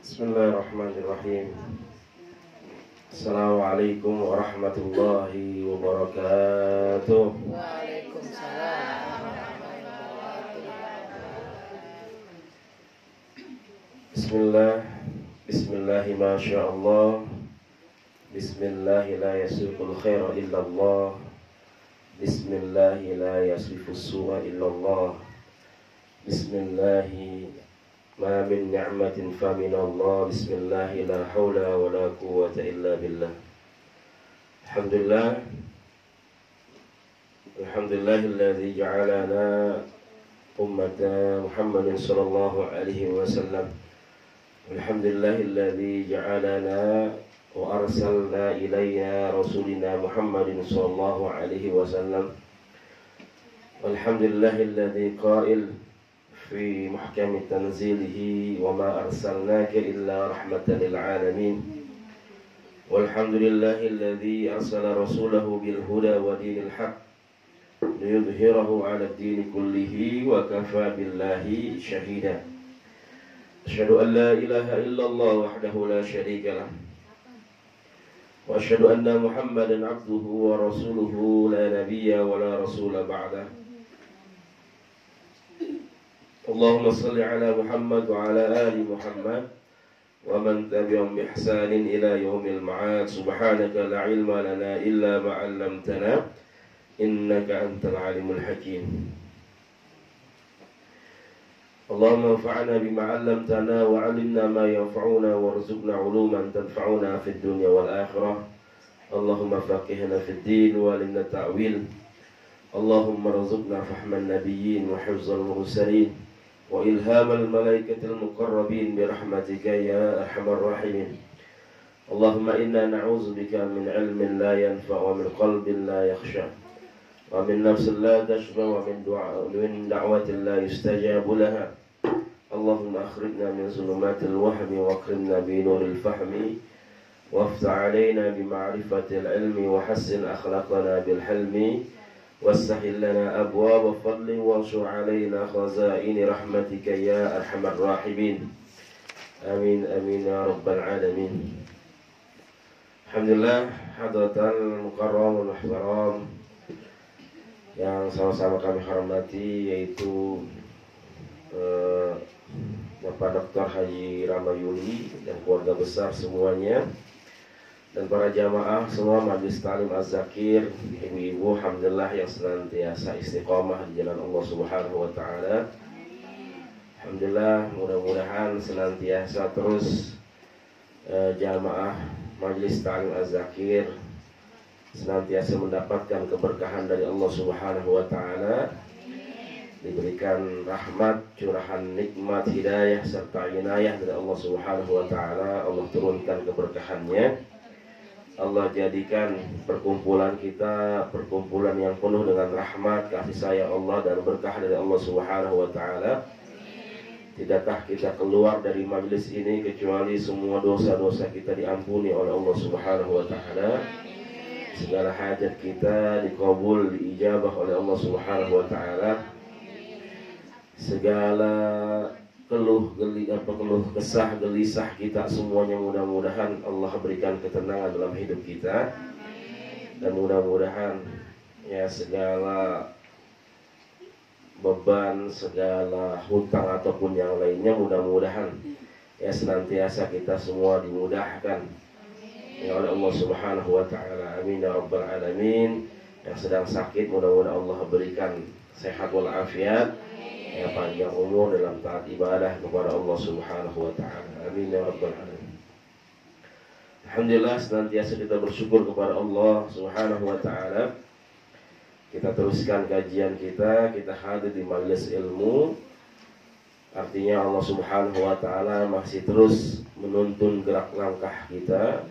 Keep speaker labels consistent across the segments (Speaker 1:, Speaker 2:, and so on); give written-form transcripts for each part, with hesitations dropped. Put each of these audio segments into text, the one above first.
Speaker 1: Bismillahirrahmanirrahim. Assalamualaikum warahmatullahi wabarakatuh.
Speaker 2: Waalaikumsalam warahmatullahi wabarakatuh.
Speaker 1: Bismillah, Bismillahi masyaallah. Bismillahi la yasriqul khaira illallah. Bismillahi la yasrifus su'a illallah. Bismillahi ma min ni'matin fa minallah. Bismillahi la hawla wa la quwwata illa billah. Alhamdulillah. Alhamdulillahilladzi ja'alana ummata Muhammadin sallallahu alaihi wasallam. Alhamdulillahilladzi ja'alana wa arsalna ilayna rasulina Muhammadin sallallahu alaihi wasallam. Alhamdulillahilladzi qa'il fi muhkami tanzilihi wa ma arsalnaka illa rahmatan lil alamin. Walhamdulillahilladzi arsala rasulahu bil huda wa dinil haqq liyudhhirahu 'ala ad-din kullihi wa kafa billahi shahida. Asyhadu an la ilaha illallah wahdahu la syarika lah. Wa asyhadu anna Muhammadan 'abduhu wa rasuluhu la nabiyya wa la rasula ba'dahu. Allahumma salli ala Muhammad wa ala ali Muhammad wa man tabi'ahum bi ihsanin ila yaumil ma'ad. Subhanaka la ilma lana illa ma 'allamtana innaka antal alimul hakim. Allahumma anfa'na bima 'allamtana wa 'allimna ma yanfa'una warzuqna 'uluman tanfa'una fid dunya wal akhirah. Allahumma faqihna fid din wa 'allimna ta'wil. Allahumma rzuqna fahman nabiyyin wa hifzal mursalin wa ilhamal malaikatil muqarrabin bi rahmatika ya arhamar rahimin. Allahumma inna na'udzubika min 'ilmin la yanfa' wa min qalbin la yakhsha wa min nafsin la tashba wa min da'watin la yustajabu laha. Allahumma akhrijna min zulumatil wahmi wa akrimna bi nuril fahmi waftah 'alaina bi ma'rifatil ilmi wa hassin akhlaqana bil hilmi wassahil lana abwaaba fadli wansur 'alaina khazaini rahmatika ya arhamar rahimin. Amin amin ya rabbal alamin. Alhamdulillah, hadratal mukarram wal muhtaram yang sama-sama kami hormati, yaitu Bapak Dr. Haji Ramayuli dan keluarga besar semuanya, dan para jamaah semua Majelis Ta'lim Az-Zakir, ibu-ibu, alhamdulillah yang senantiasa istiqomah di jalan Allah Subhanahu wa taala. Alhamdulillah, mudah-mudahan senantiasa terus jamaah Majelis Ta'lim Az-Zakir senantiasa mendapatkan keberkahan dari Allah Subhanahu wa taala, diberikan rahmat, curahan nikmat, hidayah serta inayah dari Allah Subhanahu wa taala. Allah turunkan keberkahannya. Allah jadikan perkumpulan kita perkumpulan yang penuh dengan rahmat, kasih sayang Allah dan berkah dari Allah Subhanahu wa taala. Tidakkah kita keluar dari majelis ini kecuali semua dosa-dosa kita diampuni oleh Allah Subhanahu wa taala. Segala hajat kita dikabul, diijabah oleh Allah Subhanahu wa taala. Segala keluh kesah, gelisah kita semuanya mudah-mudahan Allah berikan ketenangan dalam hidup kita. Dan mudah-mudahan ya segala beban, segala hutang ataupun yang lainnya mudah-mudahan ya senantiasa kita semua dimudahkan ya oleh Allah Subhanahu wa taala. Amin ya rabbal alamin. Yang sedang sakit mudah-mudahan Allah berikan sehat wal afiat, ya panjang umur dalam taat ibadah kepada Allah Subhanahu wa taala. Amin ya rabbal alamin. Alhamdulillah, senantiasa kita bersyukur kepada Allah Subhanahu wa taala. Kita teruskan kajian kita hadir di majelis ilmu. Artinya Allah Subhanahu wa taala masih terus menuntun gerak langkah kita,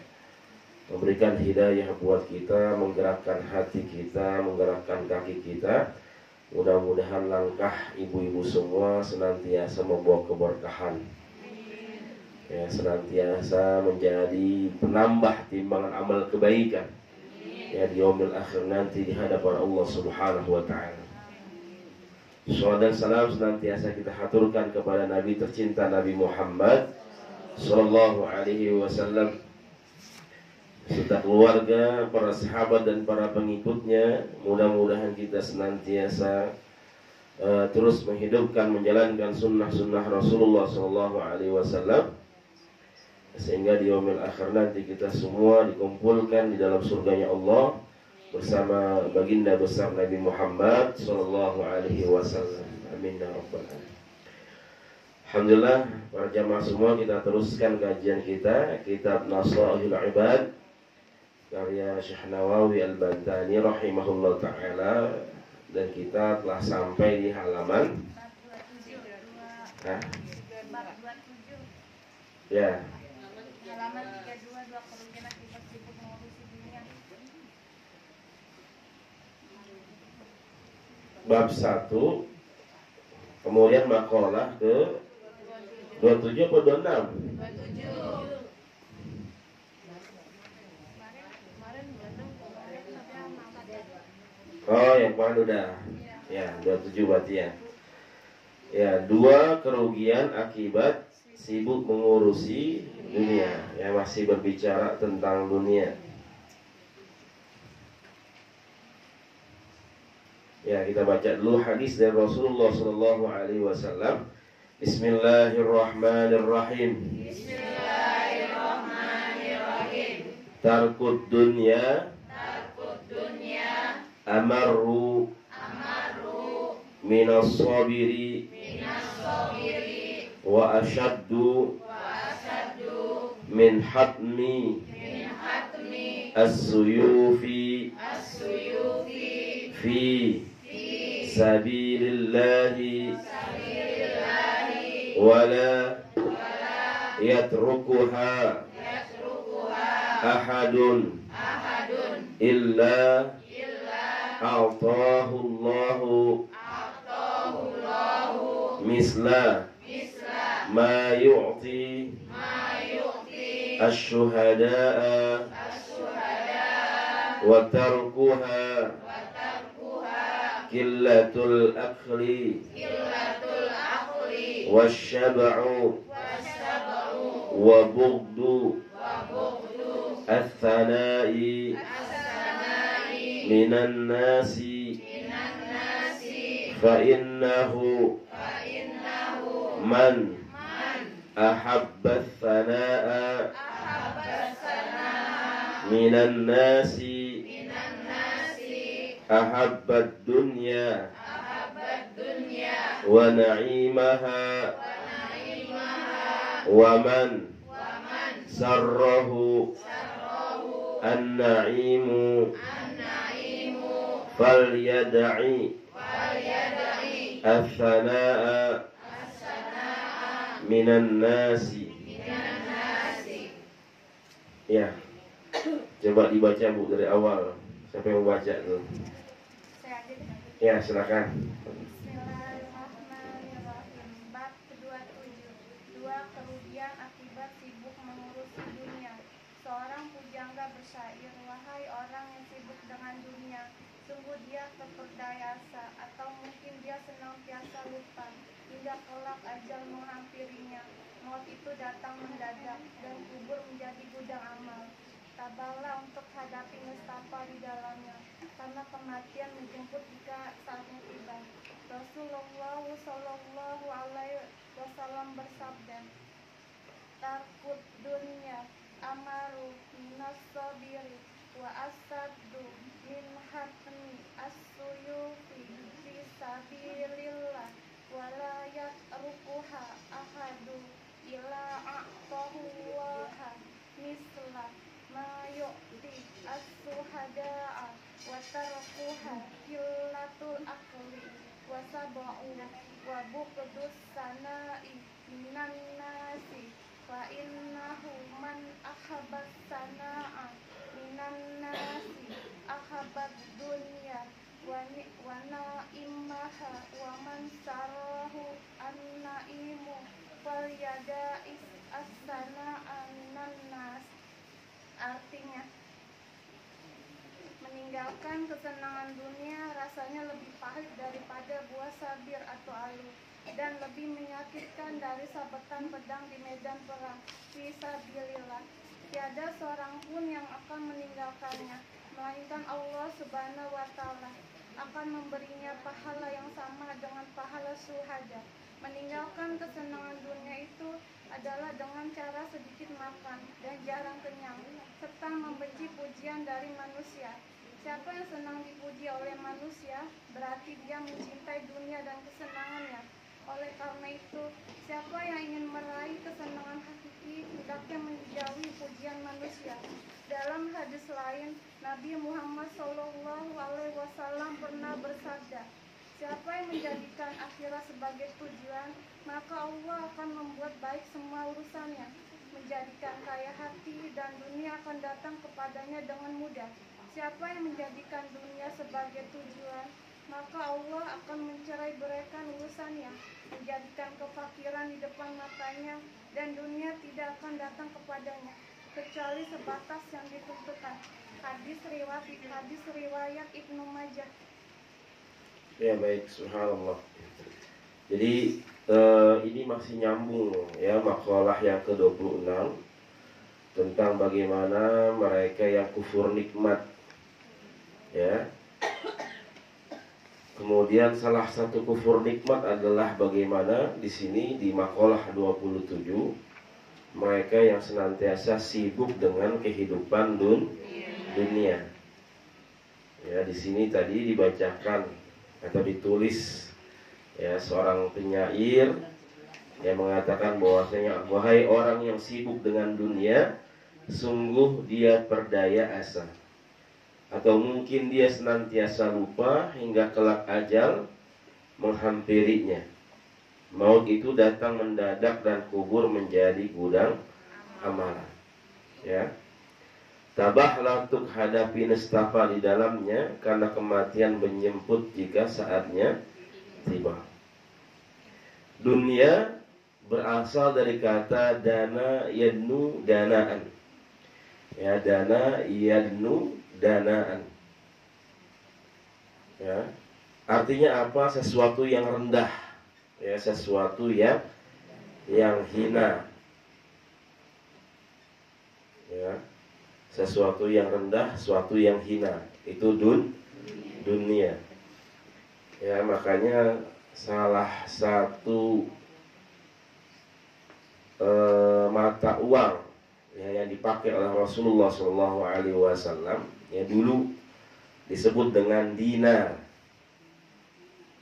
Speaker 1: memberikan hidayah buat kita, menggerakkan hati kita, menggerakkan kaki kita. Mudah-mudahan langkah ibu-ibu semua senantiasa membawa keberkahan, ya, senantiasa menjadi penambah timbangan amal kebaikan ya di yaumil akhir nanti di hadapan Allah Subhanahu wa taala. Salawat dan salam senantiasa kita haturkan kepada Nabi tercinta Nabi Muhammad Sallallahu Alaihi Wasallam, serta keluarga, para sahabat dan para pengikutnya. Mudah-mudahan kita senantiasa terus menghidupkan, menjalankan sunnah-sunnah Rasulullah Sallallahu Alaihi Wasallam, sehingga di yaumil akhir nanti kita semua dikumpulkan di dalam surganya Allah bersama baginda besar Nabi Muhammad Sallallahu Alaihi Wasallam. Amin ya rabbal alamin. Alhamdulillah, para jamaah semua, kita teruskan kajian kita kitab Nasaihul Ibad karya Syekh Nawawi Al-Bantani rahimahullah ta'ala, dan kita telah sampai di halaman ya,
Speaker 3: halaman 32, dua kerugian akibat sibuk mengurusi dunia.
Speaker 1: Bab 1, kemudian makalah ke 27 atau 26?
Speaker 3: 27.
Speaker 1: Oh, yang kemarin udah. Ya, 27 berarti ya. Ya, 2 kerugian akibat sibuk mengurusi dunia. Ya, masih berbicara tentang dunia. Ya, kita baca dulu hadis dari Rasulullah sallallahu alaihi wasallam. Bismillahirrahmanirrahim.
Speaker 3: Bismillahirrahmanirrahim.
Speaker 1: Tarkud dunya amaru minas sabiri wa ashaddu min hatmi as-suyufi fi sabilillahi wala yatrukuha ahadun illa a'tahu Allahu misla ma yu'ti ash-shuhada'a wa tarkuha killatul akli wasyab'u wa bughdu ath-thana'i minan nasi fa innahu man ahabba ath-thana'a minan nasi ahabba ad-dunya wa na'imaha wa man sarrahu an-na'imu falyad'i ath-thana'a minan nasi. Ya, coba dibaca Bu dari awal. Siapa yang membaca dulu?
Speaker 3: Saya aja deh.
Speaker 1: Ya, silakan.
Speaker 3: Bismillahirrahmanirrahim. Bab ke-27, 2 kerugian akibat sibuk mengurusi dunia. Seorang pujangga bersyair, wahai orang yang sibuk dengan dunia, sungguh dia terperdayasa, atau mungkin dia senantiasa lupa, hingga kelak ajal menghampirinya. Maut itu datang mendadak, dan kubur menjadi gudang amal. Tabahlah untuk hadapi nestapa di dalamnya, karena kematian menjemput jika saatnya tiba. Rasulullah Shallallahu Alaihi Wasallam bersabda, Tarkud dunya amaru minas sabiri wa asaddu min hatmi as-suyufi fi sabilillah wa la yatrukuha ahadu ila a'tahullaha misla ma yu'ti as-suhada'a wa tarkuha killatul akli wa sab'u wa buqdus sana'i minan nasi fa innahu man ahabbat sana'a minan nasi ahabbat dunya wa na'imaha wa man sarahu an-na'imu falyada'is as-sana'a minan nas. Artinya, meninggalkan kesenangan dunia rasanya lebih pahit daripada buah sabir atau alu. dan lebih menyakitkan dari sabetan pedang di medan perang fisabilillah. Tiada seorang pun yang akan meninggalkannya, melainkan Allah Subhanahu wa Ta'ala akan memberinya pahala yang sama dengan pahala syuhada. Meninggalkan kesenangan dunia itu adalah dengan cara sedikit makan dan jarang kenyang, serta membenci pujian dari manusia. Siapa yang senang dipuji oleh manusia, berarti dia mencintai dunia dan kesenangannya. Oleh karena itu, siapa yang ingin meraih kesenangan hakiki, hendaknya menjauhi pujian manusia. Dalam hadis lain, Nabi Muhammad SAW pernah bersabda, siapa yang menjadikan akhirat sebagai tujuan, maka Allah akan membuat baik semua urusannya. Menjadikan kaya hati dan dunia akan datang kepadanya dengan mudah. Siapa yang menjadikan dunia sebagai tujuan, maka Allah akan mencerai beraikan urusannya, menjadikan kefakiran di depan matanya, dan dunia tidak akan datang kepadanya kecuali sebatas yang ditentukan. Hadis riwayat Ibnu Majah.
Speaker 1: Ya baik, subhanallah. Jadi ini masih nyambung ya makalah yang ke-26 tentang bagaimana mereka yang kufur nikmat. Ya. Kemudian salah satu kufur nikmat adalah bagaimana di sini di makalah 27 mereka yang senantiasa sibuk dengan kehidupan dunia. Ya, di sini tadi dibacakan atau ditulis ya seorang penyair yang mengatakan bahwasanya wahai orang yang sibuk dengan dunia, sungguh dia berdaya asa. Atau mungkin dia senantiasa lupa hingga kelak ajal menghampirinya. Maut itu datang mendadak dan kubur menjadi gudang amalan. Ya. Tabahlah untuk hadapi nestapa di dalamnya, karena kematian menjemput jika saatnya tiba. Dunia berasal dari kata dana yadnu danaan. Ya, dana yadnu danaan. Ya. Artinya apa? Sesuatu yang rendah. Ya, sesuatu yang hina. Ya. Sesuatu yang rendah, sesuatu yang hina. Itu dunia. Ya, makanya salah satu mata uang ya, yang dipakai oleh Rasulullah SAW ya dulu disebut dengan dinar.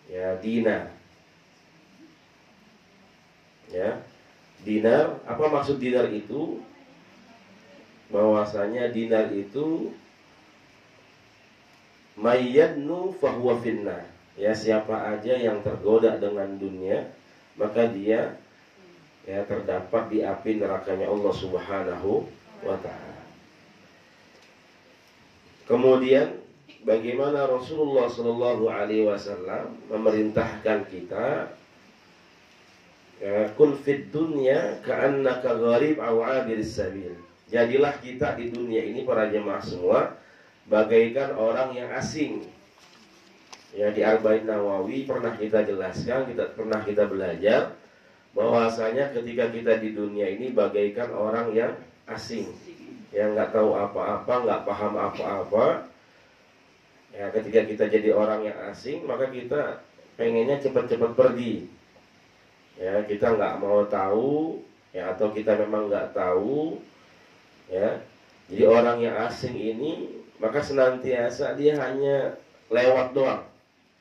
Speaker 1: Ya, dinar. Ya, dinar. Apa maksud dinar itu? Bahwasanya dinar itu mayyadnu fahuwa finnar. Ya, siapa aja yang tergoda dengan dunia, maka dia ya terdapat di api nerakanya Allah Subhanahu wa ta'ala. Kemudian bagaimana Rasulullah Shallallahu alaihi wasallam memerintahkan kita kun fid dunya ka'annaka gharib aw 'abiris sabil. Jadilah kita di dunia ini para jemaah semua bagaikan orang yang asing. Ya, di Arba'in Nawawi pernah kita jelaskan, pernah kita belajar bahwasanya ketika kita di dunia ini bagaikan orang yang asing, yang nggak tahu apa-apa, nggak paham apa-apa. Ya, ketika kita jadi orang yang asing, maka kita pengennya cepat-cepat pergi. Ya, kita nggak mau tahu, ya, atau kita memang nggak tahu. Ya, jadi orang yang asing ini maka senantiasa dia hanya lewat doang.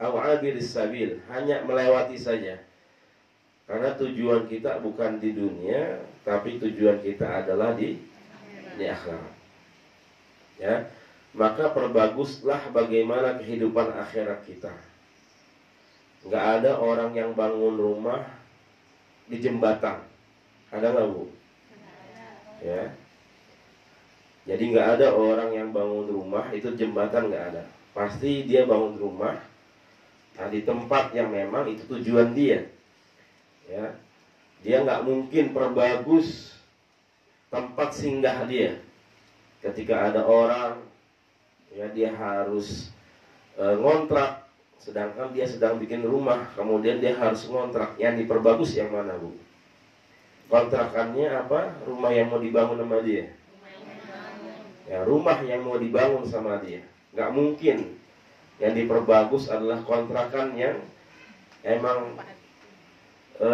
Speaker 1: Awabiris sabil, hanya melewati saja. Karena tujuan kita bukan di dunia, tapi tujuan kita adalah di akhirat. Ya, maka perbaguslah bagaimana kehidupan akhirat kita. Nggak ada orang yang bangun rumah di jembatan. Ada nggak, Bu? Ya. Jadi nggak ada orang yang bangun rumah itu jembatan, nggak ada. Pasti dia bangun rumah di tempat yang memang itu tujuan dia. Ya, dia nggak mungkin perbagus tempat singgah dia. Ketika ada orang, ya dia harus ngontrak Sedangkan dia sedang bikin rumah, kemudian dia harus ngontrak. Yang diperbagus yang mana, Bu? Kontrakannya apa? Rumah yang mau dibangun sama dia? Ya, rumah yang mau dibangun sama dia. Nggak mungkin. Yang diperbagus adalah kontrakan yang emang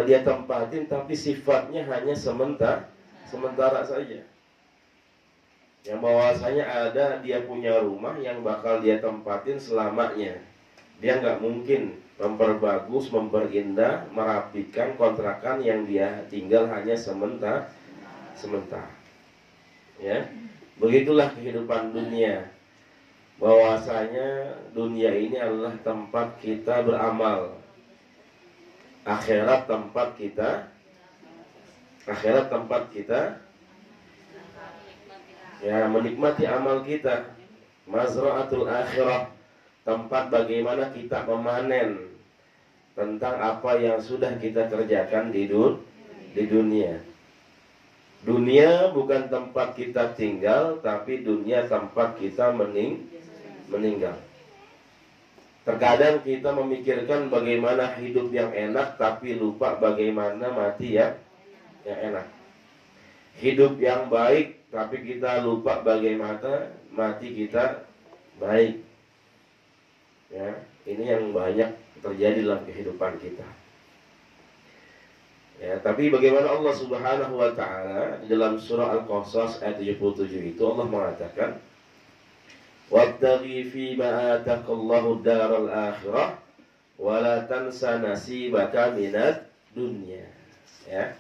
Speaker 1: dia tempatin, tapi sifatnya hanya sementara saja. Yang bahwasanya ada dia punya rumah yang bakal dia tempatin selamanya. Dia nggak mungkin memperbagus, memperindah, merapikan kontrakan yang dia tinggal hanya sementara. Ya, begitulah kehidupan dunia. Bahwasanya dunia ini adalah tempat kita beramal. Akhirat tempat kita ya menikmati amal kita. Mazra'atul akhirah, tempat bagaimana kita memanen tentang apa yang sudah kita kerjakan di dunia. Dunia bukan tempat kita tinggal, tapi dunia tempat kita meninggal. Terkadang kita memikirkan bagaimana hidup yang enak, tapi lupa bagaimana mati yang enak. Hidup yang baik, tapi kita lupa bagaimana mati kita baik. Ya, ini yang banyak terjadi dalam kehidupan kita. Ya, tapi bagaimana Allah Subhanahu wa taala di dalam surah Al-Qasas ayat 77 itu Allah mengatakan, "Wabtaghi fi ma ataqallahu daral akhirah wa la tansa nasibaka minad dunya." Ya.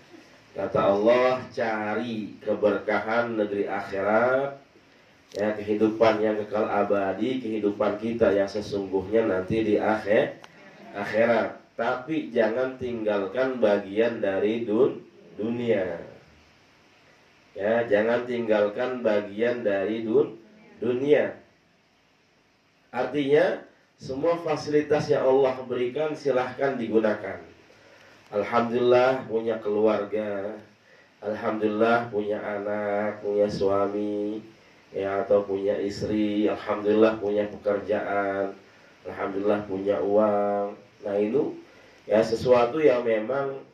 Speaker 1: Kata Allah, cari keberkahan negeri akhirat, ya, kehidupan yang kekal abadi, kehidupan kita yang sesungguhnya nanti di akhirat. Tapi jangan tinggalkan bagian dari dunia. Ya, jangan tinggalkan bagian dari dunia. Artinya, semua fasilitas yang Allah berikan silahkan digunakan. Alhamdulillah punya keluarga, alhamdulillah punya anak, punya suami, ya, atau punya istri, alhamdulillah punya pekerjaan, alhamdulillah punya uang. Nah, itu ya sesuatu yang memang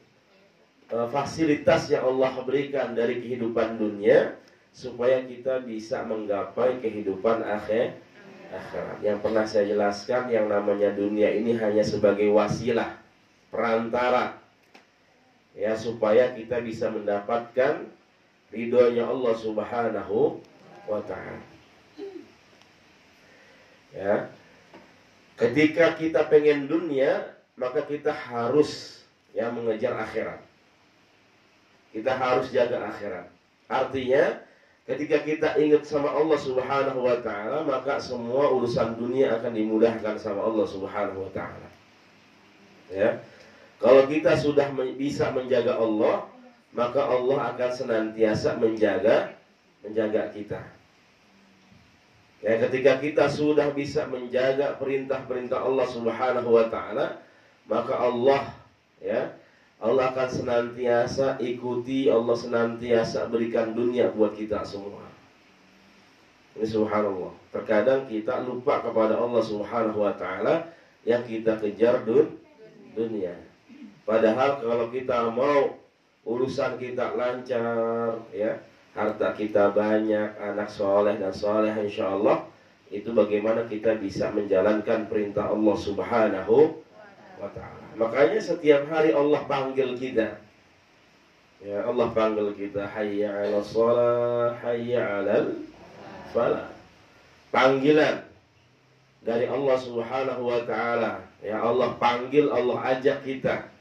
Speaker 1: fasilitas yang Allah berikan dari kehidupan dunia supaya kita bisa menggapai kehidupan akhirat. Yang pernah saya jelaskan, yang namanya dunia ini hanya sebagai wasilah, perantara, ya, supaya kita bisa mendapatkan ridhonya Allah Subhanahu wa ta'ala. Ya, ketika kita pengen dunia, maka kita harus ya mengejar akhirat. Kita harus jaga akhirat. Artinya, ketika kita ingat sama Allah Subhanahu wa ta'ala, maka semua urusan dunia akan dimudahkan sama Allah Subhanahu wa ta'ala. Ya. Kalau kita sudah bisa menjaga Allah, maka Allah akan senantiasa menjaga kita. Ya, ketika kita sudah bisa menjaga perintah-perintah Allah Subhanahu wa ta'ala, maka Allah akan senantiasa ikuti, Allah senantiasa berikan dunia buat kita semua. Ini subhanallah. Terkadang kita lupa kepada Allah Subhanahu wa ta'ala yang kita kejar dunia. Padahal kalau kita mau urusan kita lancar, ya, harta kita banyak, anak soleh dan soleh, insya Allah, itu bagaimana kita bisa menjalankan perintah Allah Subhanahu wa ta'ala. Makanya setiap hari Allah panggil kita. Ya, Allah panggil kita, hayya 'alas shalah, hayya 'alal falah. Panggilan dari Allah Subhanahu wa ta'ala. Ya, Allah panggil, Allah ajak kita.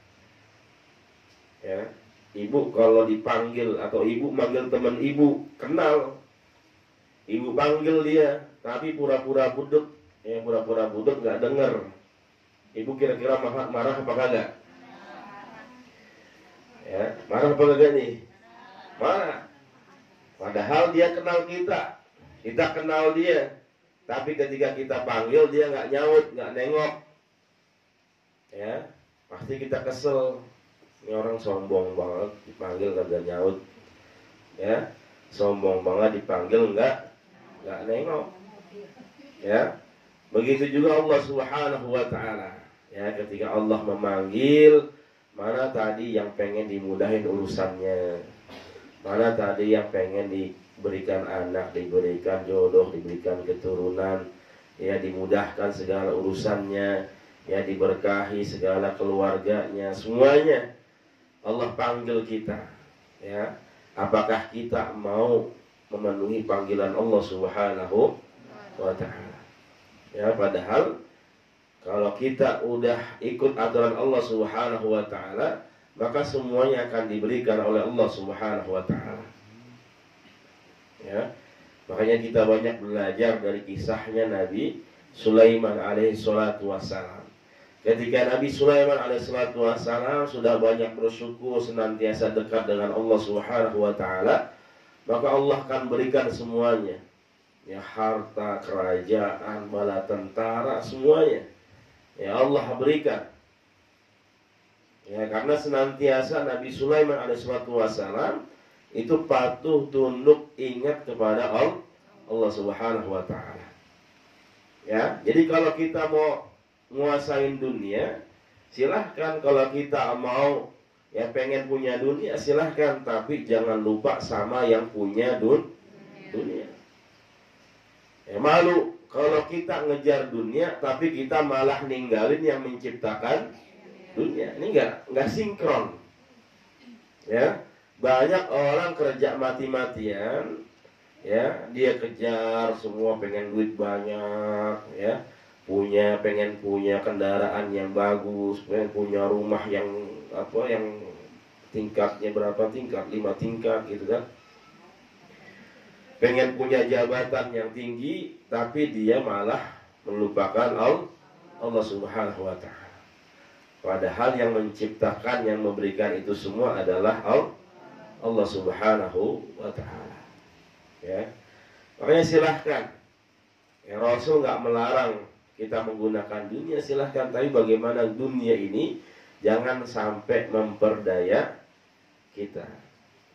Speaker 1: Ya, ibu kalau dipanggil atau ibu manggil teman ibu, kenal. Ibu panggil dia, tapi pura-pura budek. Ya, pura-pura budek nggak dengar. Ibu kira-kira marah apa kagak? Ya, marah apa kagak nih? Marah. Padahal dia kenal kita, kita kenal dia. Tapi ketika kita panggil dia nggak nyaut, nggak nengok. Ya, pasti kita kesel. Ini orang sombong banget, dipanggil kagak nyaut. Ya, sombong banget dipanggil nggak nengok. Ya, Begitu juga Allah Subhanahu wa taala. Ya, ketika Allah memanggil, mana tadi yang pengen dimudahin urusannya? Mana tadi yang pengen diberikan anak, diberikan jodoh, diberikan keturunan, ya dimudahkan segala urusannya, ya diberkahi segala keluarganya, semuanya Allah panggil kita. Ya, apakah kita mau memenuhi panggilan Allah Subhanahu wa taala? Ya, padahal kalau kita udah ikut aturan Allah Subhanahu wa taala, maka semuanya akan diberikan oleh Allah Subhanahu wa taala. Ya. Makanya kita banyak belajar dari kisahnya Nabi Sulaiman alaihi salatu wassalam. Ketika Nabi Sulaiman alaihi salatu wassalam sudah banyak bersyukur, senantiasa dekat dengan Allah Subhanahu wa taala, maka Allah akan berikan semuanya. Ya, harta, kerajaan, bala tentara, semuanya. Ya, Allah berikan. Ya, karena senantiasa Nabi Sulaiman alaihissalatu wassalam itu patuh, tunduk, ingat kepada Allah Subhanahu wa taala. Ya, jadi kalau kita mau nguasain dunia, silahkan. Kalau kita mau ya pengen punya dunia, silahkan, tapi jangan lupa sama yang punya dunia. Ya, malu kalau kita ngejar dunia tapi kita malah ninggalin yang menciptakan dunia. Ini enggak sinkron. Ya, banyak orang kerja mati-matian, ya, dia kejar semua, pengen duit banyak, ya, pengen punya kendaraan yang bagus, pengen punya rumah yang tingkatnya berapa tingkat, 5 tingkat gitu kan. Pengen punya jabatan yang tinggi, tapi dia malah melupakan Allah Subhanahu wa taala. Padahal yang menciptakan, yang memberikan itu semua adalah Allah Subhanahu wa taala. Ya. Makanya silahkan. Ya, Rasul nggak melarang kita menggunakan dunia, silahkan, tapi bagaimana dunia ini jangan sampai memperdaya kita.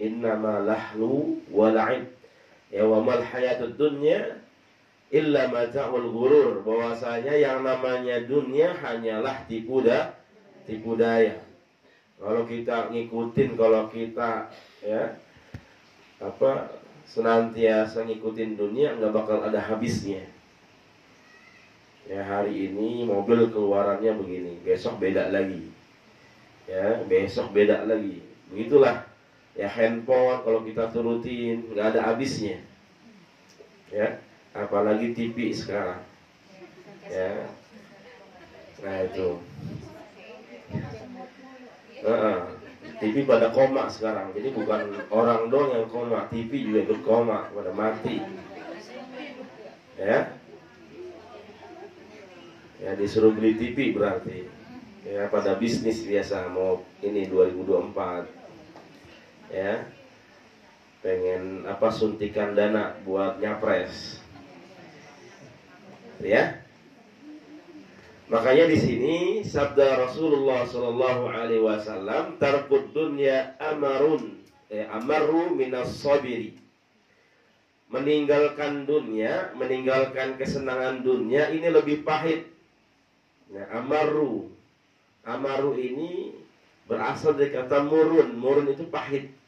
Speaker 1: Innama lahlu wa la'ib. Ya, wa mal hayatud dunya illa mata'ul ghurur. Bahwasanya yang namanya dunia hanyalah tipu daya. Kalau kita ngikutin, kalau kita senantiasa ngikutin dunia, nggak bakal ada habisnya. Ya, hari ini mobil keluarannya begini, besok beda lagi. Ya, besok beda lagi. Begitulah. Ya, handphone kalau kita turutin nggak ada habisnya. Ya, apalagi TV sekarang. Ya. Nah, itu. TV pada koma sekarang. Jadi bukan orang doang yang koma, TV juga ikut koma, pada mati. Ya. Ya, disuruh beli TV berarti. Ya, pada bisnis biasa, mau ini 2024. Ya, pengen suntikan dana buat nyapres, ya. Makanya di sini sabda Rasulullah Shallallahu Alaihi Wasallam, tarkud dunya amaru minas sabiri. Meninggalkan dunia, meninggalkan kesenangan dunia ini lebih pahit. Nah, amaru ini berasal dari kata murun. Murun itu pahit.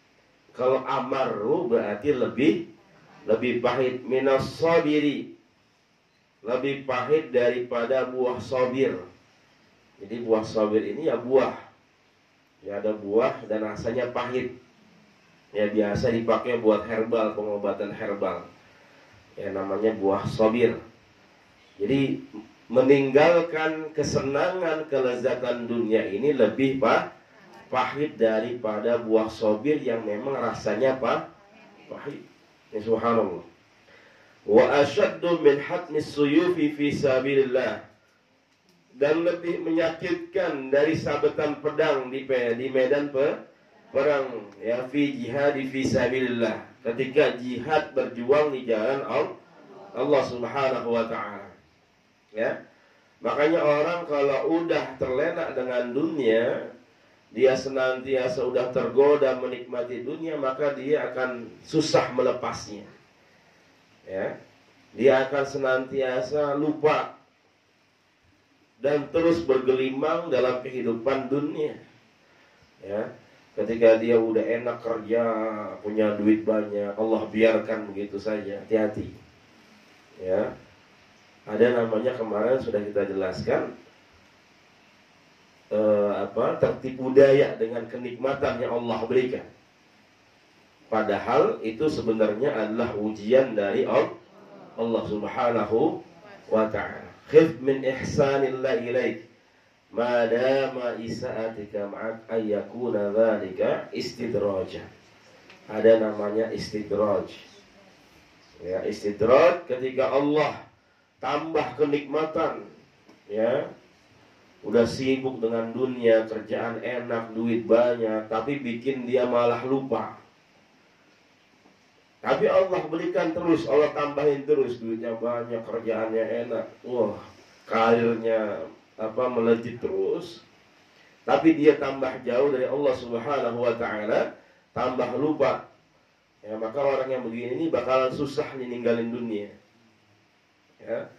Speaker 1: Kalau amaru berarti lebih pahit. Minas sabiri, lebih pahit daripada buah sabir. Jadi buah sabir ini ya buah. Ya, ada buah dan rasanya pahit. Ya, biasa dipakai buat herbal, pengobatan herbal. Ya, namanya buah sabir. Jadi meninggalkan kesenangan, kelezatan dunia ini lebih pahit daripada buah sabir yang memang rasanya pahit. Ya, subhanallah. Wa asyaddu min hatmis suyufi fi sabilillah. Dan lebih menyakitkan dari sabetan pedang di medan perang, ya, fi jihadi fi sabilillah. Ketika jihad, berjuang di jalan Allah Subhanahu wa taala. Ya. Makanya orang kalau udah terlena dengan dunia, dia senantiasa udah tergoda menikmati dunia, maka dia akan susah melepasnya. Ya, dia akan senantiasa lupa dan terus bergelimang dalam kehidupan dunia. Ya, ketika dia udah enak kerja, punya duit banyak, Allah biarkan begitu saja. Hati-hati. Ya, ada namanya kemarin sudah kita jelaskan, tertipu daya dengan kenikmatan yang Allah berikan. Padahal itu sebenarnya adalah ujian dari Allah Subhanahu wa ta'ala. Khif min ihsanillah ilaik ma dama isa'atika ma'ak ayyakuna dzalika istidraja. Ada namanya istidraj. Ya, istidraj ketika Allah tambah kenikmatan, ya. Udah sibuk dengan dunia, kerjaan enak, duit banyak, tapi bikin dia malah lupa. Tapi Allah berikan terus, Allah tambahin terus, duitnya banyak, kerjaannya enak, wah, karirnya melejit terus. Tapi dia tambah jauh dari Allah Subhanahu wa ta'ala, tambah lupa. Ya, maka orang yang begini ini bakalan susah nih ninggalin dunia. Ya,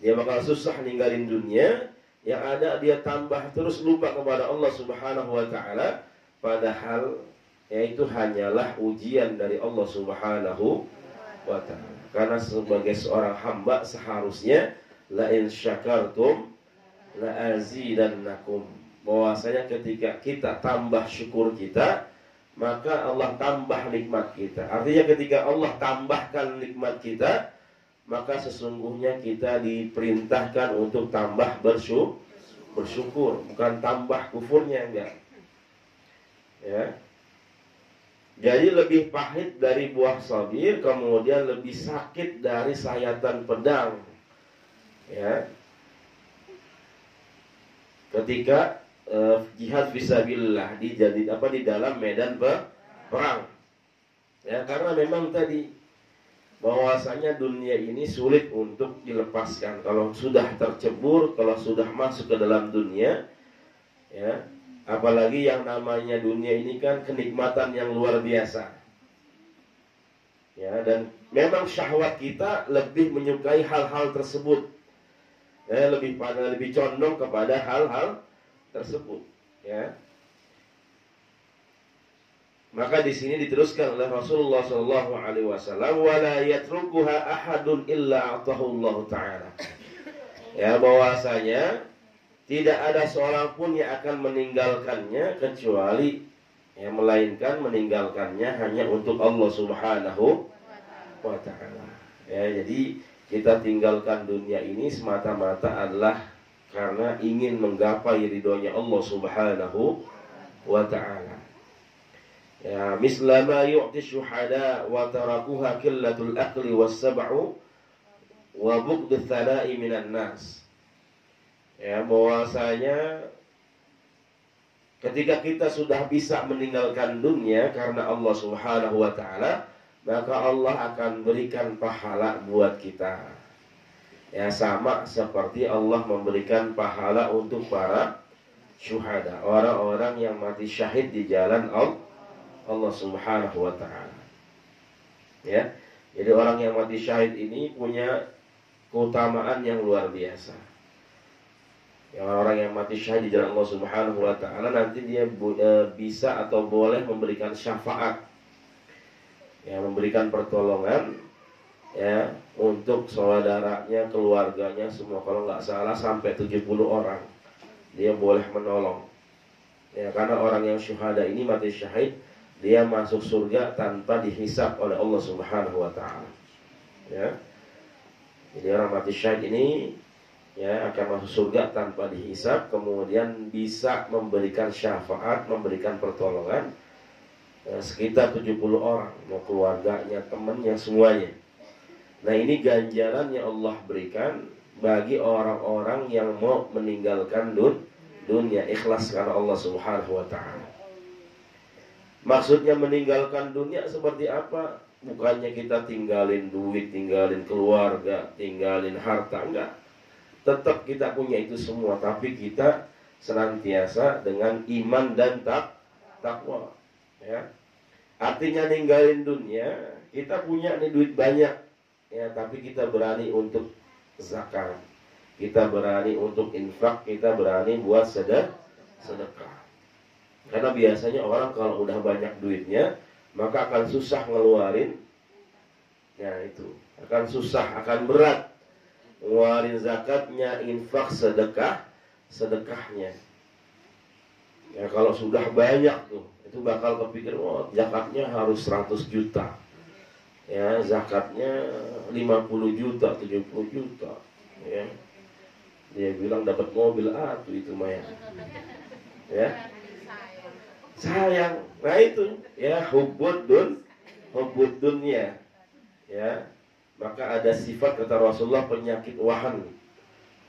Speaker 1: dia bakal susah ninggalin dunia. Yang ada dia tambah terus lupa kepada Allah Subhanahu wa ta'ala, padahal yaitu hanyalah ujian dari Allah Subhanahu wa ta'ala. Karena sebagai seorang hamba seharusnya la in syakartum la azidannakum. Bahwasanya ketika kita tambah syukur kita, maka Allah tambah nikmat kita. Artinya ketika Allah tambahkan nikmat kita, maka sesungguhnya kita diperintahkan untuk tambah bersyukur, bukan tambah kufurnya, enggak. Ya. Jadi lebih pahit dari buah sabir, kemudian lebih sakit dari sayatan pedang. Ya. Ketika jihad fisabilillah di dalam medan perang. Ya, karena memang tadi bahwasanya dunia ini sulit untuk dilepaskan. Kalau sudah tercebur, kalau sudah masuk ke dalam dunia, ya, apalagi yang namanya dunia ini kan kenikmatan yang luar biasa. Ya, dan memang syahwat kita lebih menyukai hal-hal tersebut. Ya, lebih condong kepada hal-hal tersebut, ya. Maka di sini diteruskan oleh Rasulullah SAW, wala yatrukuha ahadun illa atahu Allah Ta'ala. Ya, bahwasanya tidak ada seorang pun yang akan meninggalkannya kecuali, ya, melainkan meninggalkannya hanya untuk Allah Subhanahu wa Ta'ala. Ya, jadi kita tinggalkan dunia ini semata-mata adalah karena ingin menggapai ridhonya Allah Subhanahu wa Ta'ala. Ya, mislama yu'ti syuhada wa tarakuha killatul akli was-sab'u wa bughdu thala'i minan nas. Ya, bahwasanya ketika kita sudah bisa meninggalkan dunia karena Allah Subhanahu wa ta'ala, maka Allah akan berikan pahala buat kita. Ya, sama seperti Allah memberikan pahala untuk para syuhada, orang-orang yang mati syahid di jalan Allah Subhanahu wa ta'ala. Ya. Jadi orang yang mati syahid ini punya keutamaan yang luar biasa. Ya, orang yang mati syahid di jalan Allah Subhanahu wa ta'ala nanti dia bisa atau boleh memberikan syafaat. Ya, memberikan pertolongan, ya, untuk saudaranya, keluarganya semua. Kalau nggak salah sampai 70 orang dia boleh menolong. Ya, karena orang yang syuhada ini mati syahid, dia masuk surga tanpa dihisab oleh Allah Subhanahu wa ta'ala. Ya. Jadi orang mati syahid ini, ya, akan masuk surga tanpa dihisab, kemudian bisa memberikan syafaat, memberikan pertolongan, sekitar 70 orang, mau keluarganya, temannya, semuanya. Nah, ini ganjaran yang Allah berikan bagi orang-orang yang mau meninggalkan dunia, ikhlas karena Allah Subhanahu wa ta'ala. Maksudnya meninggalkan dunia seperti apa? Bukannya kita tinggalin duit, tinggalin keluarga, tinggalin harta, enggak. Tetap kita punya itu semua, tapi kita senantiasa dengan iman dan takwa. Ya. Artinya ninggalin dunia, kita punya nih duit banyak, ya, tapi kita berani untuk zakat. kita berani untuk infak, kita berani buat sedekah. Karena biasanya orang kalau udah banyak duitnya, maka akan susah ngeluarin. Ya itu, akan susah, akan berat ngeluarin zakatnya, infak, sedekahnya. Ya kalau sudah banyak tuh, itu bakal kepikir, oh zakatnya harus 100 juta. Ya, zakatnya 50 juta, 70 juta. Ya. Dia bilang dapat mobil tuh itu mah ya. Sayang. Nah itu ya hubbud dunya. Ya. Maka ada sifat kata Rasulullah penyakit wahan.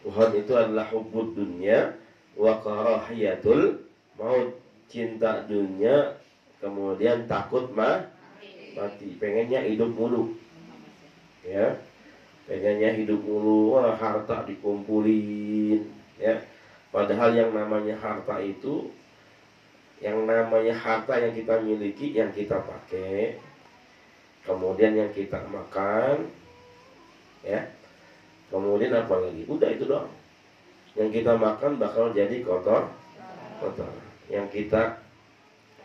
Speaker 1: Wahan itu adalah hubbud dunya wa karahiyatul maut. Cinta dunia kemudian takut mati. Pengennya hidup mulu. Ya. Pengennya hidup mulu, wah, harta dikumpulin, ya. Padahal yang namanya harta itu, yang namanya harta yang kita miliki, yang kita pakai, kemudian yang kita makan, ya. Kemudian apa lagi? Udah itu doang. Yang kita makan bakal jadi kotor. Yang kita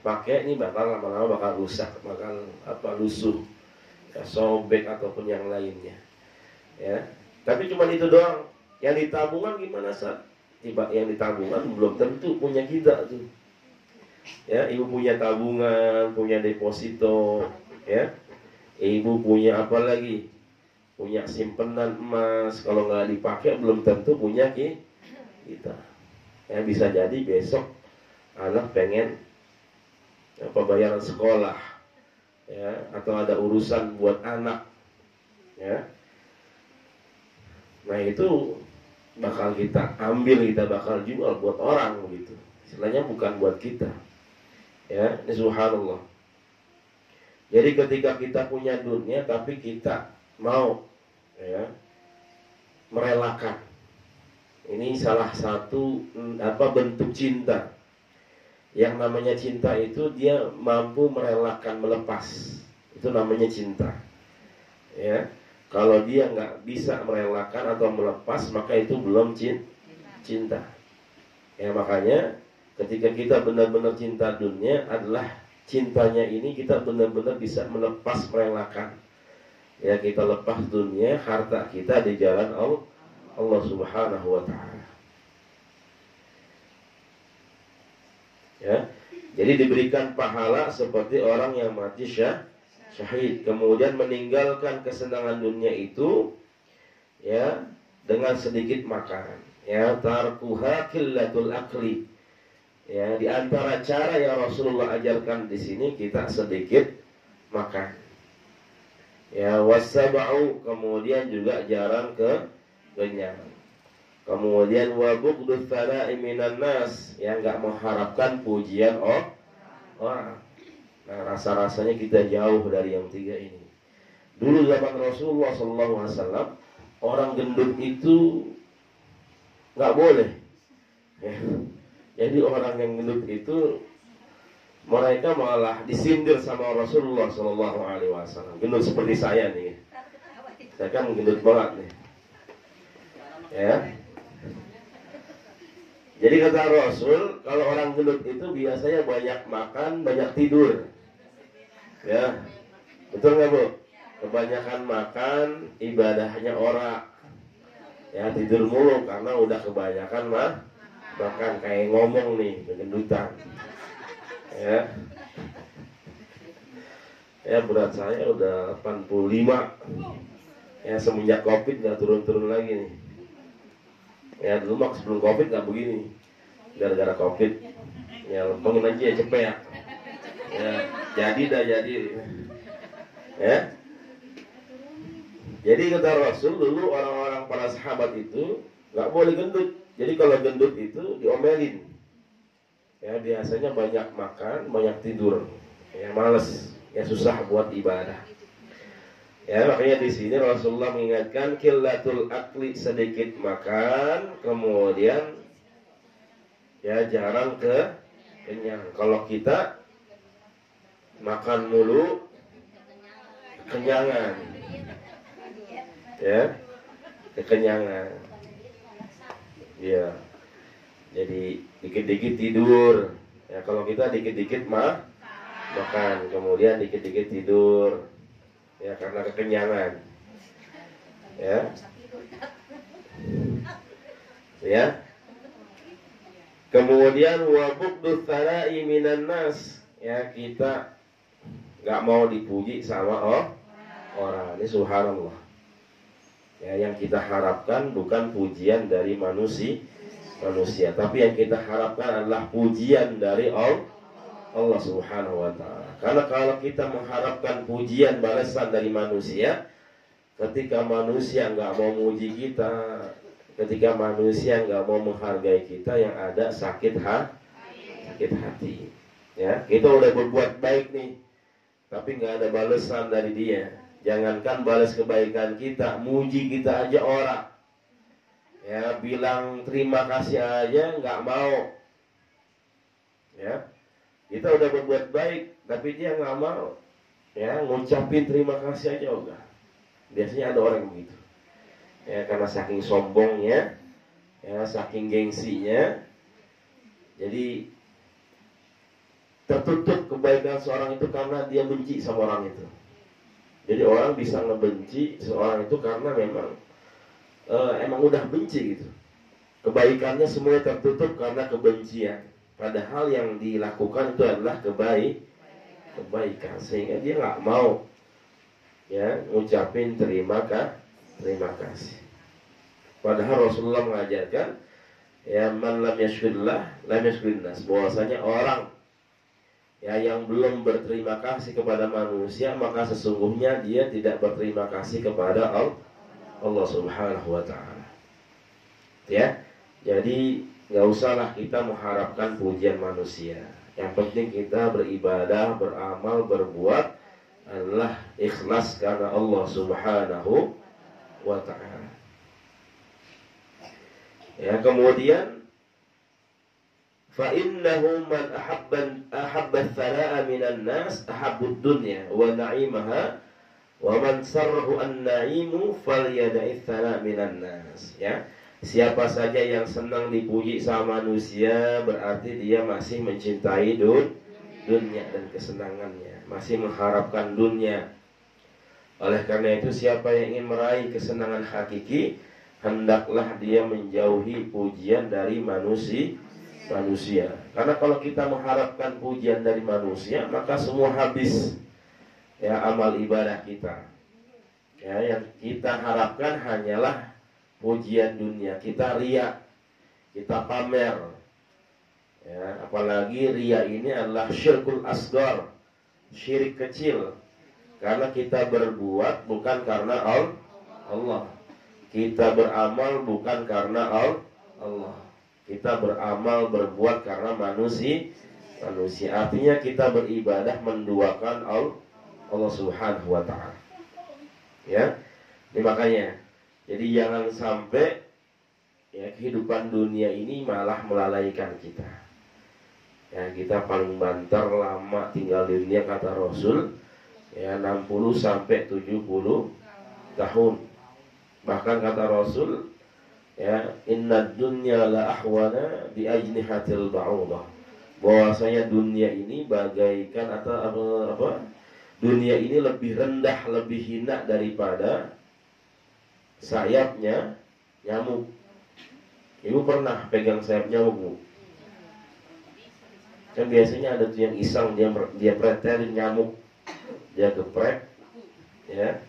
Speaker 1: pakai ini bakal lama-lama bakal rusak, bakal lusuh, ya, sobek ataupun yang lainnya. Ya, tapi cuma itu doang. Yang di tabungan gimana Sat? Tiba yang di tabungan belum tentu punya kita tuh. Ya, ibu punya tabungan, punya deposito, ya. Ibu punya apa lagi? Punya simpenan emas. Kalau nggak dipakai belum tentu punya kita. Ya, bisa jadi besok anak pengen bayaran sekolah, ya, atau ada urusan buat anak, ya. Nah itu bakal kita ambil, kita bakal jual buat orang gitu. Istilahnya bukan buat kita. Ya, ini subhanallah. Jadi ketika kita punya dunia tapi kita mau, ya, merelakan. Ini salah satu bentuk cinta. Yang namanya cinta itu dia mampu merelakan, melepas. Itu namanya cinta. Ya. Kalau dia nggak bisa merelakan atau melepas, maka itu belum cinta. Ya, makanya ketika kita benar-benar cinta dunia adalah cintanya ini kita benar-benar bisa melepas, merelakan. Ya, kita lepas dunia, harta kita di jalan Allah Subhanahu wa taala. Ya. Jadi diberikan pahala seperti orang yang mati syahid, kemudian meninggalkan kesenangan dunia itu, ya, dengan sedikit makan. Ya, tarkuha qillatul akli. Ya, di antara cara yang Rasulullah ajarkan di sini kita sedikit makan. Ya, wasab'u, kemudian juga jarang kenyang. Kemudian wa bughdu tsana'i minan nas, yang enggak mengharapkan pujian orang. Nah, rasa-rasanya kita jauh dari yang tiga ini. Dulu zaman Rasulullah SAW, orang gendut itu nggak boleh. Ya. Jadi orang yang gendut itu mereka malah disindir sama Rasulullah SAW. Gendut seperti saya nih. Saya kan gendut banget nih. Ya. Jadi kata Rasul, kalau orang gendut itu biasanya banyak makan, banyak tidur. Ya, betul nggak Bu? Kebanyakan makan, ibadahnya ora. Ya, tidur mulu karena udah kebanyakan makan, kayak ngomong nih, kegendutan. Ya. Ya, berat saya udah 85. Ya, semenjak Covid nggak turun-turun lagi nih. Ya, dulu mak sebelum Covid nggak begini. Gara-gara Covid, ya lempengin aja ya cepet ya. Ya, jadi. Ya. Jadi kata Rasul dulu orang-orang para sahabat itu nggak boleh gendut. Jadi kalau gendut itu diomelin. Ya, biasanya banyak makan, banyak tidur. Ya, males, ya susah buat ibadah. Ya, makanya di sini Rasulullah mengingatkan qillatul akli, sedikit makan, kemudian ya jarang kenyang. Kalau kita makan mulu, kenyangan. Ya, kekenyangan. Ya. Jadi dikit-dikit tidur. Ya, kalau kita dikit-dikit makan, kemudian dikit-dikit tidur. Ya, karena kekenyangan. Ya. Ya. Kemudian wabukdu tsara'i minan nas. Ya, kita nggak mau dipuji sama orang. Ini subhanallah. Ya, yang kita harapkan bukan pujian dari manusia, tapi yang kita harapkan adalah pujian dari Allah Subhanahu wa taala. Karena kalau kita mengharapkan pujian balasan dari manusia, ketika manusia nggak mau muji kita, ketika manusia nggak mau menghargai kita, yang ada sakit hati. Ya, kita udah berbuat baik nih, tapi nggak ada balasan dari dia. Jangankan balas kebaikan kita, muji kita aja orang. Ya, bilang terima kasih aja nggak mau. Ya, kita udah berbuat baik, tapi dia nggak mau. Ya, ngucapin terima kasih aja enggak. Biasanya ada orang begitu. Ya, karena saking sombongnya, ya, saking gengsinya, jadi tertutup kebaikan seorang itu karena dia benci sama orang itu. Jadi orang bisa ngebenci seorang itu karena memang emang udah benci gitu. Kebaikannya semuanya tertutup karena kebencian. Padahal yang dilakukan itu adalah kebaikan, sehingga dia nggak mau ya ngucapin terima kasih. Padahal Rasulullah mengajarkan ya man lam yashkurillah lam yashkurin nas, bahwasanya orang ya yang belum berterima kasih kepada manusia, maka sesungguhnya dia tidak berterima kasih kepada Allah Subhanahu wa taala. Ya. Jadi nggak usahlah kita mengharapkan pujian manusia. Yang penting kita beribadah, beramal, berbuat adalah ikhlas karena Allah Subhanahu wa taala. Ya, kemudian فَإِنَّهُ مَنْ أَحَبَّ الثَّنَاءَ مِنَ النَّاسِ أَحَبُّ الدُّنْيَا وَنَعِيمَهَا وَمَنْ سَرَّهُ النَّعِيمُ فَلْيَدَعِ الثَّنَاءَ مِنَ النَّاسِ. Ya, siapa saja yang senang dipuji sama manusia, berarti dia masih mencintai dunia dan kesenangannya, masih mengharapkan dunia. Oleh karena itu, siapa yang ingin meraih kesenangan hakiki, hendaklah dia menjauhi pujian dari manusia. Karena kalau kita mengharapkan pujian dari manusia, maka semua habis ya amal ibadah kita. Ya, yang kita harapkan hanyalah pujian dunia. Kita riya, kita pamer. Ya, apalagi riya ini adalah syirkul asghar, syirik kecil. Karena kita berbuat bukan karena Allah. Kita beramal bukan karena Allah. Kita beramal, berbuat karena manusia. Artinya kita beribadah menduakan Allah Subhanahu wa ta'ala. Ya, ini makanya. Jadi jangan sampai ya kehidupan dunia ini malah melalaikan kita. Ya, kita paling banter lama tinggal di dunia kata Rasul ya 60 sampai 70 tahun. Bahkan kata Rasul ya inna dunya la ahwana bi ajnihatil ba'udah, bahwasanya dunia ini bagaikan atau apa dunia ini lebih rendah, lebih hina daripada sayapnya nyamuk. Ibu pernah pegang sayap nyamuk, Bu? Kan biasanya ada tuh yang iseng, dia pretelin nyamuk, dia geprek ya,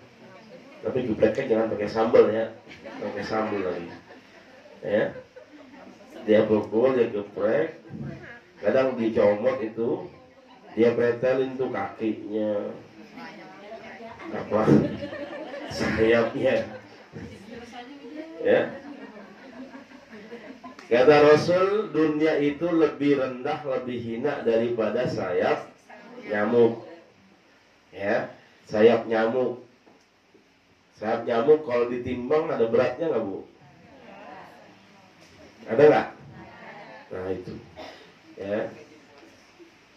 Speaker 1: tapi gepreknya jangan pakai sambal ya, pakai sambal lagi ya, dia pukul, dia geprek, kadang dicomot itu, dia pretelin tuh kakinya, apa, sayapnya, ya. Kata Rasul, dunia itu lebih rendah, lebih hina daripada sayap nyamuk, ya, sayap nyamuk. Sayap nyamuk kalau ditimbang ada beratnya nggak, Bu? Ada nggak? Nah itu, ya.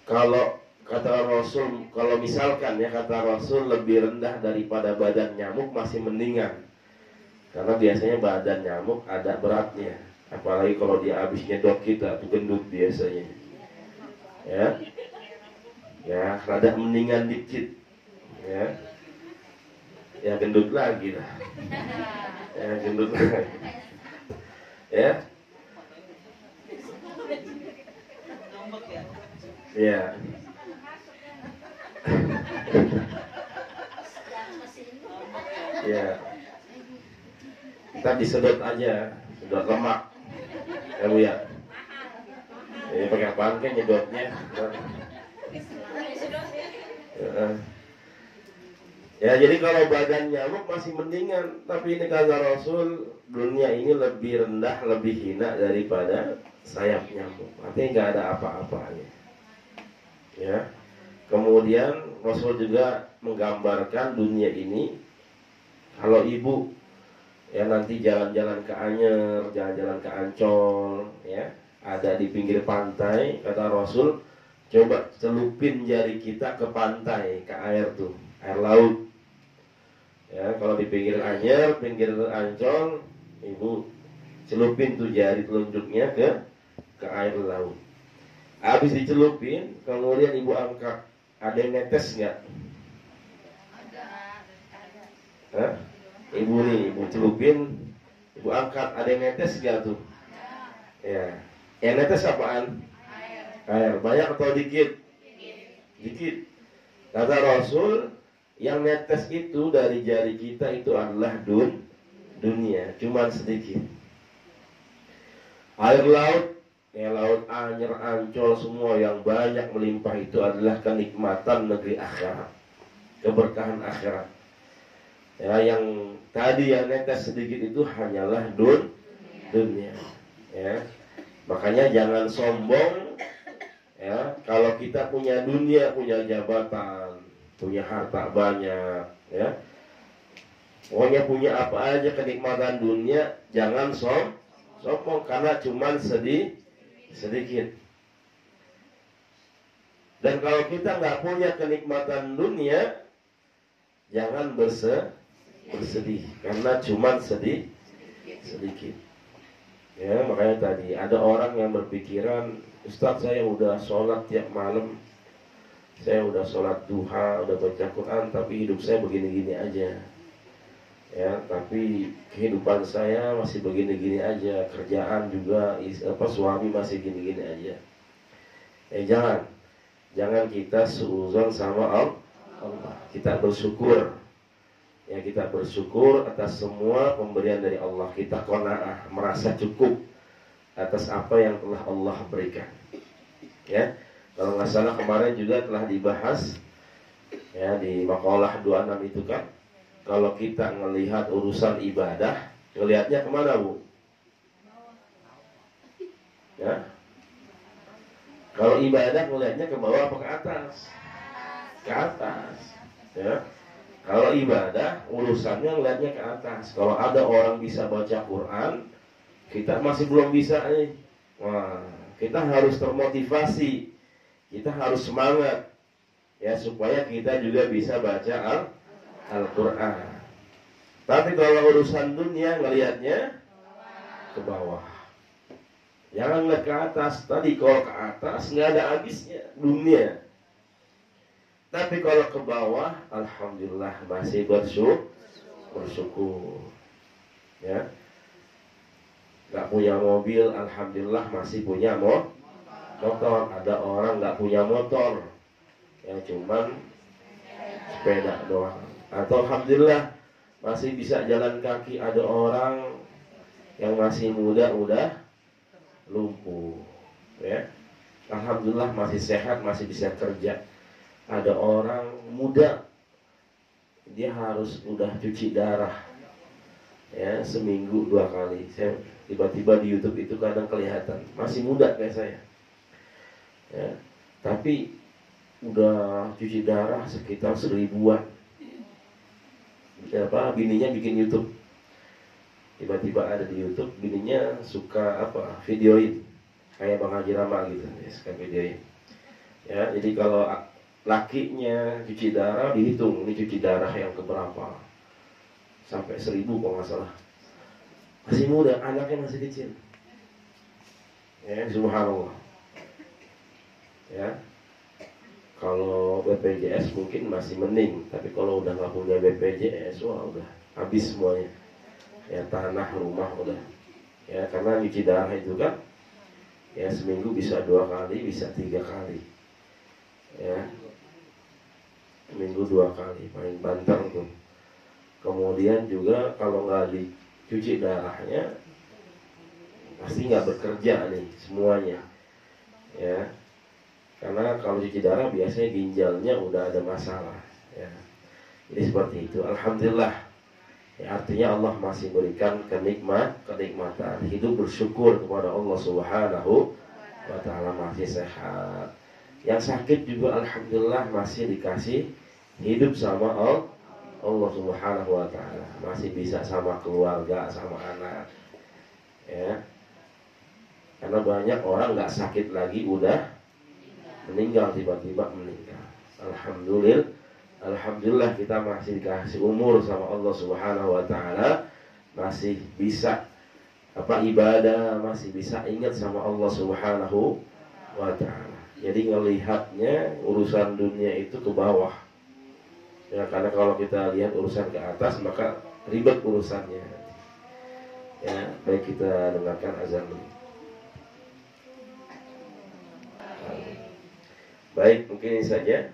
Speaker 1: Kalau kata Rasul, kalau misalkan ya kata Rasul lebih rendah daripada badan nyamuk masih mendingan, karena biasanya badan nyamuk ada beratnya. Apalagi kalau dia habis nyedot kita tuh gendut biasanya. Ya rada mendingan dikit. Ya gendut lagi lah. Ya gendut lagi. Ya. Ya. Kita disedot aja, sedot lemak. Ya Bu ya. Ini pakai apaan kan nyedotnya? Ya jadi kalau badan nyamuk masih mendingan, tapi ini kata Rasul, dunia ini lebih rendah, lebih hina daripada sayap nyamuk. Artinya nggak ada apa-apanya. Ya. Kemudian Rasul juga menggambarkan dunia ini, kalau ibu ya nanti jalan-jalan ke Anyer, jalan-jalan ke Ancol, ya ada di pinggir pantai, kata Rasul, coba celupin jari kita ke pantai, ke air tuh, air laut. Ya kalau di pinggir Anyer, pinggir Ancol, ibu celupin tuh jari telunjuknya ke air laut. Habis dicelupin, kemudian ibu angkat. Ada yang netes nggak? Hah? Ibu nih, ibu celupin, ibu angkat. Ada yang netes nggak tuh? Ya. Yang netes apaan? Air. Banyak atau dikit? Dikit. Kata Rasul, yang netes itu dari jari kita itu adalah dunia, cuman sedikit. Air laut, ya laut Anyer, Ancol, semua yang banyak melimpah itu adalah kenikmatan negeri akhirat, keberkahan akhirat. Ya, yang tadi yang netes sedikit itu hanyalah dunia. Ya, makanya jangan sombong. Ya, kalau kita punya dunia, punya jabatan, punya harta banyak, ya, pokoknya punya apa aja kenikmatan dunia, jangan sombong karena cuman sedikit. Dan kalau kita nggak punya kenikmatan dunia, jangan bersedih karena cuman sedikit. Ya, makanya tadi ada orang yang berpikiran, Ustaz saya udah sholat tiap malam, saya udah sholat duha, udah baca Quran, tapi hidup saya begini-gini aja. Ya, tapi kehidupan saya masih begini-gini aja, kerjaan juga, suami masih gini-gini aja. Jangan kita suuzon sama Allah. Kita bersyukur. Ya, kita bersyukur atas semua pemberian dari Allah. Kita qanaah, merasa cukup atas apa yang telah Allah berikan. Ya, kalau nggak salah kemarin juga telah dibahas ya di makalah 26 itu kan. Kalau kita ngelihat urusan ibadah, ngelihatnya kemana Bu? Ya, kalau ibadah ngelihatnya ke bawah apa ke atas? Ke atas. Ya. Kalau ibadah urusannya ngelihatnya ke atas. Kalau ada orang bisa baca Quran, kita masih belum bisa nih. Wah, kita harus termotivasi. Kita harus semangat ya supaya kita juga bisa baca Al-Quran. Tapi kalau urusan dunia ngelihatnya ke bawah. Jangan ngeliat ke atas. Tadi kalau ke atas nggak ada habisnya dunia. Tapi kalau ke bawah, alhamdulillah masih bersyukur. Ya, nggak punya mobil, alhamdulillah masih punya motor. Ada orang nggak punya motor, ya cuman sepeda doang. Atau alhamdulillah masih bisa jalan kaki. Ada orang yang masih muda udah lumpuh. Ya, alhamdulillah masih sehat, masih bisa kerja. Ada orang muda, dia harus udah cuci darah ya seminggu 2 kali. Saya tiba-tiba di YouTube itu kadang kelihatan masih muda kayak saya ya, tapi udah cuci darah sekitar 1000-an. Bininya bikin YouTube, tiba-tiba ada di YouTube, bininya suka videoin kayak Bang Haji Rama gitu ya, suka videoin ya. Jadi kalau lakinya cuci darah, dihitung ini cuci darah yang keberapa, sampai 1000 kalau nggak salah. Masih muda, anaknya masih kecil Ya, subhanallah. Ya. Kalau BPJS mungkin masih mending, tapi kalau udah nggak punya BPJS, wah udah habis semuanya. Ya, tanah, rumah udah. Ya, karena cuci darah itu kan, ya seminggu bisa 2 kali, bisa 3 kali. Ya, seminggu 2 kali, paling banter tuh. Kemudian juga kalau nggak dicuci darahnya, pasti nggak bekerja nih semuanya. Ya. Karena kalau cuci darah biasanya ginjalnya udah ada masalah ya. Jadi seperti itu. Alhamdulillah ya, artinya Allah masih berikan kenikmatan hidup, bersyukur kepada Allah Subhanahu wa ta'ala, masih sehat. Yang sakit juga alhamdulillah masih dikasih hidup sama Allah Subhanahu wa ta'ala, masih bisa sama keluarga, sama anak ya. Karena banyak orang nggak sakit lagi udah meninggal, tiba-tiba meninggal. Alhamdulillah kita masih dikasih umur sama Allah Subhanahu wa ta'ala, masih bisa ibadah, masih bisa ingat sama Allah Subhanahu wa ta'ala. Jadi ngelihatnya urusan dunia itu ke bawah ya, karena kalau kita lihat urusan ke atas maka ribet urusannya ya. Baik, kita dengarkan azan dulu. Baik, mungkin ini saja.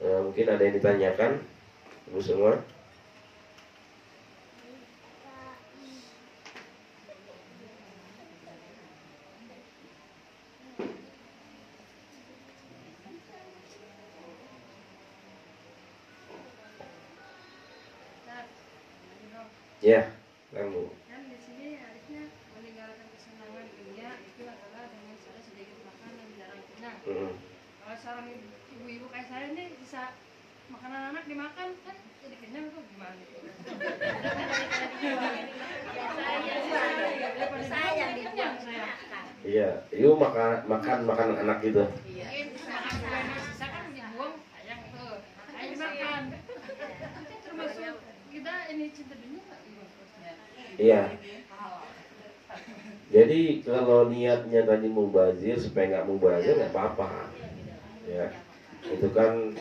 Speaker 1: Mungkin ada yang ditanyakan, Ibu semua. Ya, kamu.
Speaker 4: Kan di sini harusnya meninggalkan kesenangan dunia itu adalah dengan sedikit makan yang jarang kenyang. Kalau seorang ibu-ibu kayak saya ini bisa makanan anak dimakan kan jadi kenyang tuh gimana? Saya yang dibuang saya.
Speaker 1: Iya, itu makan makanan anak gitu.
Speaker 4: Iya. Makan kue sisa kan dibuang, sayang tuh. Ayo makan. Termasuk kita ini cinta dunia nggak?
Speaker 1: Iya. Jadi kalau niatnya tadi mubazir supaya nggak mubazir nggak apa-apa. Ya, itu kan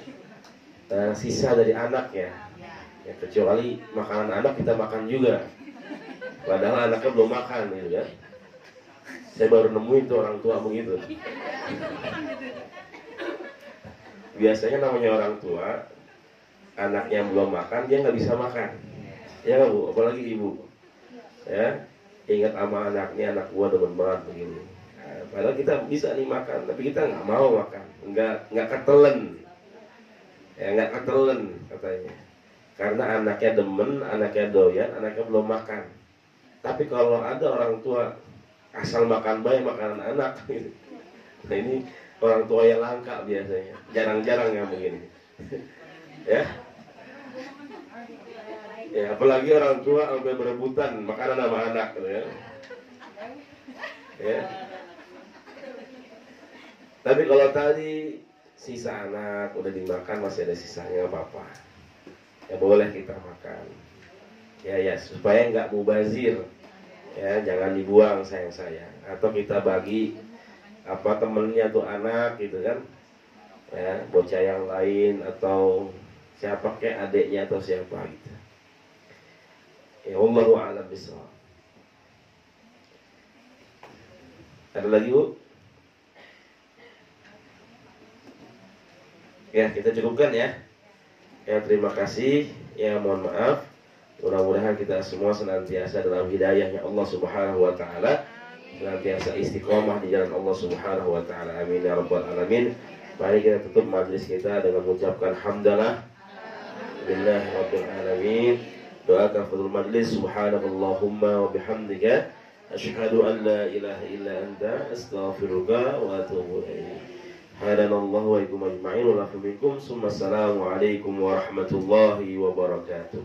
Speaker 1: sisa dari anak ya. Ya, kecuali makanan anak kita makan juga. Padahal anaknya belum makan gitu kan. Saya baru nemuin tuh orang tua begitu. Biasanya namanya orang tua, anaknya belum makan dia nggak bisa makan. Ya Bu, apalagi ibu. Ya, ingat sama anaknya, anak gua demen banget begini. Nah, padahal kita bisa nih makan, tapi kita nggak mau makan, nggak ketelen, ya nggak ketelen katanya. Karena anaknya demen, anaknya doyan, anaknya belum makan. Tapi kalau ada orang tua asal makan baik makanan anak, gitu. Nah ini orang tua yang langka biasanya, jarang-jarang yang begini. Ya. Ya, apalagi orang tua sampai berebutan makanan sama anak gitu ya. Ya. Tapi kalau tadi sisa anak udah dimakan masih ada sisanya apa-apa. Ya boleh kita makan. Ya supaya nggak mubazir. Ya, jangan dibuang sayang-sayang. Atau kita bagi temennya tuh anak gitu kan. Ya, bocah yang lain atau siapa kayak adiknya atau siapa gitu. Ya Allahu a'lam bishawab. Ada lagi Bu? Ya, kita cukupkan ya. Ya, terima kasih. Ya, mohon maaf. Mudah-mudahan kita semua senantiasa dalam hidayahnya Allah Subhanahu wa ta'ala, senantiasa istiqomah di jalan Allah Subhanahu wa ta'ala. Amin ya rabbal alamin. Mari kita tutup majlis kita dengan mengucapkan hamdalah billahi rabbil alamin. Doa kafaratul majlis. Subhanallahumma wa bihamdika asyhadu an la ilaha illa anta astaghfiruka wa atubu ilaik. Hadanallahu wa ikum ajma'in wa lakum minkum. Assalamu alaikum warahmatullahi wabarakatuh.